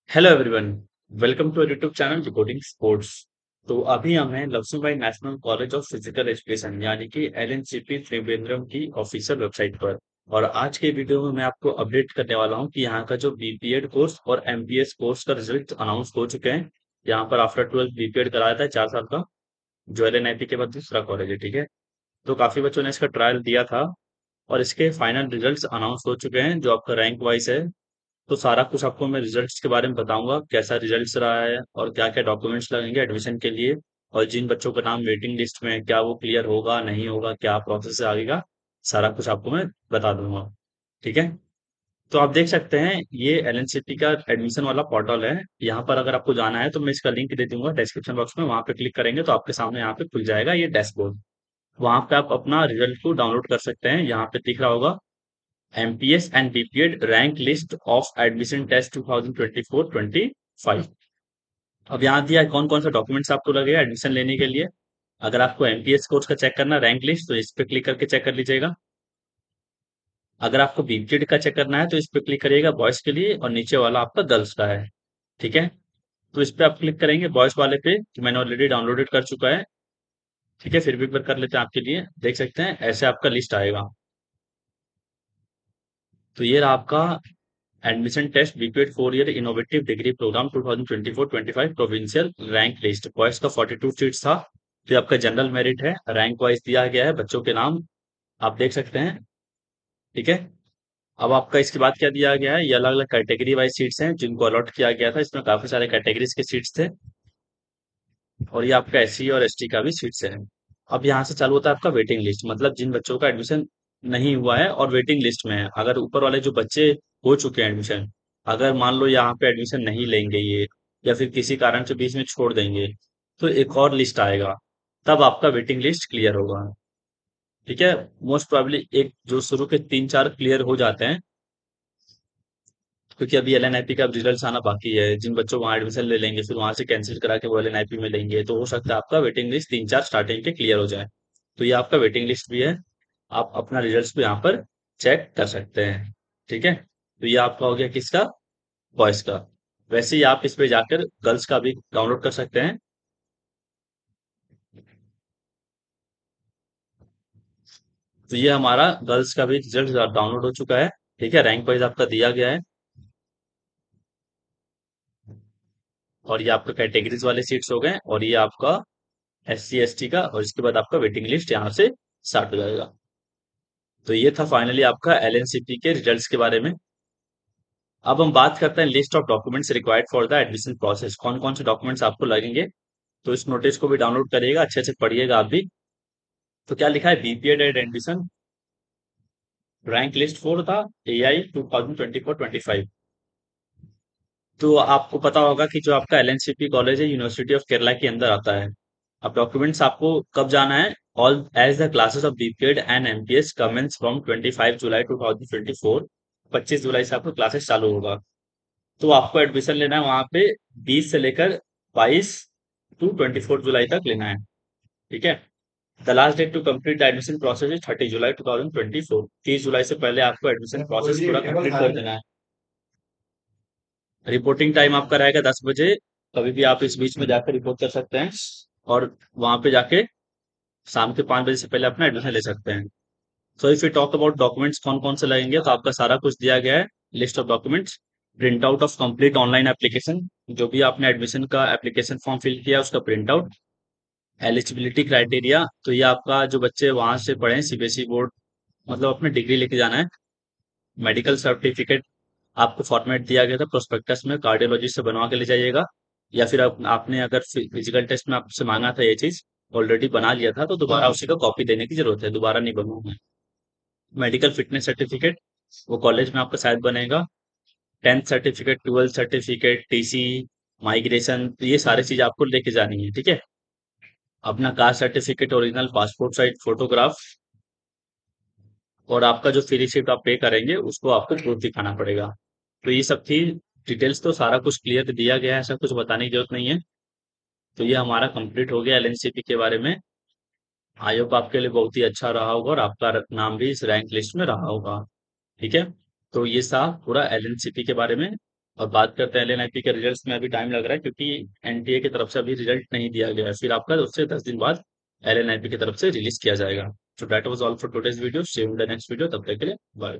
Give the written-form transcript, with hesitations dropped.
Hello everyone. Welcome to YouTube channel reporting sports. तो अभी हम हैं Laxmibai national college of physical education यानी कि एलएनसीपी त्रिवेंद्रम की ऑफिशियल वेबसाइट पर। और आज के वीडियो में मैं आपको अपडेट करने वाला हूं कि यहाँ का जो बीपीएड कोर्स और एमपीएस कोर्स का रिजल्ट अनाउंस हो चुके हैं। यहाँ पर आफ्टर 12 बीपीएड कराया था 4 साल का, जो एलएनआईपी के बाद दूसरा कॉलेज है। ठीक है, तो काफी बच्चों ने इसका ट्रायल दिया था और इसके फाइनल रिजल्ट्स अनाउंस हो चुके हैं जो आपका रैंक वाइज है। तो सारा कुछ आपको मैं रिजल्ट्स के बारे में बताऊंगा, कैसा रिजल्ट्स रहा है और क्या क्या डॉक्यूमेंट्स लगेंगे एडमिशन के लिए। और जिन बच्चों का नाम वेटिंग लिस्ट में है क्या वो क्लियर होगा नहीं होगा, क्या प्रोसेस है आगे का, सारा कुछ आपको मैं बता दूंगा। ठीक है, तो आप देख सकते हैं ये एलएनसीपी का एडमिशन वाला पोर्टल है। यहाँ पर अगर आपको जाना है तो मैं इसका लिंक दे दूंगा डिस्क्रिप्शन बॉक्स में, वहां पे क्लिक करेंगे तो आपके सामने यहाँ पे खुल जाएगा ये डैशबोर्ड। वहां पे आप अपना रिजल्ट को डाउनलोड कर सकते हैं। यहाँ पे दिख रहा होगा MPS and BPEd rank list of admission test 2024-25। अब यहाँ दिया है कौन कौन सा डॉक्यूमेंट्स आपको लगेगा एडमिशन लेने के लिए। अगर आपको एमपीएस कोर्स का चेक करना रैंक लिस्ट तो इस पे क्लिक करके चेक कर लीजिएगा। अगर आपको बीपीएड का चेक करना है तो इस पे क्लिक करिएगा बॉयज के लिए, और नीचे वाला आपका गर्ल्स का है। ठीक है, तो इस पे आप क्लिक करेंगे बॉयज वाले पे, जो मैंने ऑलरेडी डाउनलोडेड कर चुका है। ठीक है, फिर भी एक बार कर लेते हैं आपके लिए। देख सकते हैं ऐसे आपका लिस्ट आएगा। तो ये रहा आपका admission test BPEd 4 year innovative degree programme 2024-25 provincial rank list. Boys का 42 सीट्स था। तो ये आपका जनरल मेरिट है, रैंक वाइज दिया गया है, बच्चों के नाम आप देख सकते हैं। ठीक है, अब आपका इसके बाद क्या दिया गया है, ये अलग अलग कैटेगरी वाइज सीट्स हैं जिनको अलॉट किया गया था। इसमें काफी सारे कैटेगरीज के सीट्स थे, और ये आपका एससी और एसटी का भी सीट्स है। अब यहाँ से चालू होता है आपका वेटिंग लिस्ट, मतलब जिन बच्चों का एडमिशन नहीं हुआ है और वेटिंग लिस्ट में है। अगर ऊपर वाले जो बच्चे हो चुके हैं एडमिशन, अगर मान लो यहाँ पे एडमिशन नहीं लेंगे ये, या फिर किसी कारण से बीच में छोड़ देंगे, तो एक और लिस्ट आएगा, तब आपका वेटिंग लिस्ट क्लियर होगा। ठीक है, मोस्ट प्रोबेबली एक जो शुरू के 3-4 क्लियर हो जाते हैं, क्योंकि अभी एलएनआईपी का रिजल्ट आना बाकी है। जिन बच्चों वहां एडमिशन ले लेंगे फिर वहां से कैंसिल करा के वो एलएनआईपी में लेंगे, तो हो सकता है आपका वेटिंग लिस्ट 3-4 स्टार्टिंग के क्लियर हो जाए। तो ये आपका वेटिंग लिस्ट भी है, आप अपना रिजल्ट भी यहाँ पर चेक कर सकते हैं। ठीक है, तो ये आपका हो गया किसका, बॉयज का। वैसे ही आप इस पे जाकर गर्ल्स का भी डाउनलोड कर सकते हैं। तो ये हमारा गर्ल्स का भी रिजल्ट डाउनलोड हो चुका है। ठीक है, रैंक वाइज आपका दिया गया है, और ये आपका कैटेगरीज वाले सीट्स हो गए, और ये आपका एससी एसटी का, और इसके बाद आपका वेटिंग लिस्ट यहाँ से स्टार्ट हो जाएगा। तो ये था फाइनली आपका एलएनसीपी के रिजल्ट्स के बारे में। अब हम बात करते हैं list of documents required for the admission process, कौन कौन से डॉक्यूमेंट्स आपको लगेंगे। तो इस नोटिस को भी डाउनलोड करिएगा, अच्छे से पढ़िएगा आप भी। तो क्या लिखा है, BPEd add admission rank list for the AI 2024-25। तो आपको पता होगा कि जो आपका एलएनसीपी कॉलेज है यूनिवर्सिटी ऑफ केरला के अंदर आता है। अब डॉक्यूमेंट्स आपको कब जाना है, all as the classes of BPEd and MPS commence from 25 July 2024। 25 जुलाई से आपको क्लासेस चालू होगा। तो आपको एडमिशन लेना है वहां पे 20 से लेकर 22 टू 24 जुलाई तक लेना है। ठीक है, the last date to complete the admission process is 30 July 2024। 30 जुलाई से पहले आपको एडमिशन प्रोसेस पूरा कंप्लीट कर देना है। रिपोर्टिंग टाइम आपका रहेगा 10 बजे। कभी भी आप इस बीच में जाकर रिपोर्ट कर सकते हैं, और वहां पे जाके शाम के 5 बजे से पहले अपना एडमिशन ले सकते हैं। So if you talk about documents कौन कौन से लगेंगे, तो आपका सारा कुछ दिया गया है, list of documents. Print out of complete online application, जो भी आपने एडमिशन का एप्लीकेशन फॉर्म फिल किया उसका प्रिंट आउट। एलिजिबिलिटी क्राइटेरिया, तो ये आपका जो बच्चे वहां से पढ़े सीबीएसई बोर्ड, मतलब अपने डिग्री लेके जाना है। मेडिकल सर्टिफिकेट आपको फॉर्मेट दिया गया था प्रोस्पेक्टस में, कार्डियोलॉजिस्ट से बनवा के ले जाइएगा। या फिर आपने अगर फिजिकल टेस्ट में आपसे मांगा था ये चीज, ऑलरेडी बना लिया था, तो दोबारा उसी का कॉपी देने की जरूरत है, दोबारा नहीं बनवाना। मेडिकल फिटनेस सर्टिफिकेट, वो कॉलेज में आपका शायद बनेगा। 10th certificate, 12th certificate, TC, migration, तो ये सारी चीज आपको लेके जानी है। ठीक है, अपना caste certificate, original passport size photograph, और आपका जो फ्री शिफ्ट आप पे करेंगे उसको आपको प्रूफ दिखाना पड़ेगा। तो ये सब थी डिटेल्स, तो सारा कुछ क्लियर दिया गया है, ऐसा कुछ बताने की जरूरत नहीं है। तो ये हमारा कंप्लीट हो गया एलएनसीपी के बारे में। आई होप आपके लिए बहुत ही अच्छा रहा होगा और आपका नाम भी इस रैंक लिस्ट में रहा होगा। ठीक है, तो ये था पूरा एलएनसीपी के बारे में। और बात करते हैं एलएनआईपी के रिजल्ट्स में, अभी टाइम लग रहा है क्योंकि एनटीए की तरफ से अभी रिजल्ट नहीं दिया गया है। फिर आपका उससे 10 दिन बाद एलएनआईपी की तरफ से रिलीज किया जाएगा। So that was all for today's video. See you in the next video. तब तक के लिए बाय।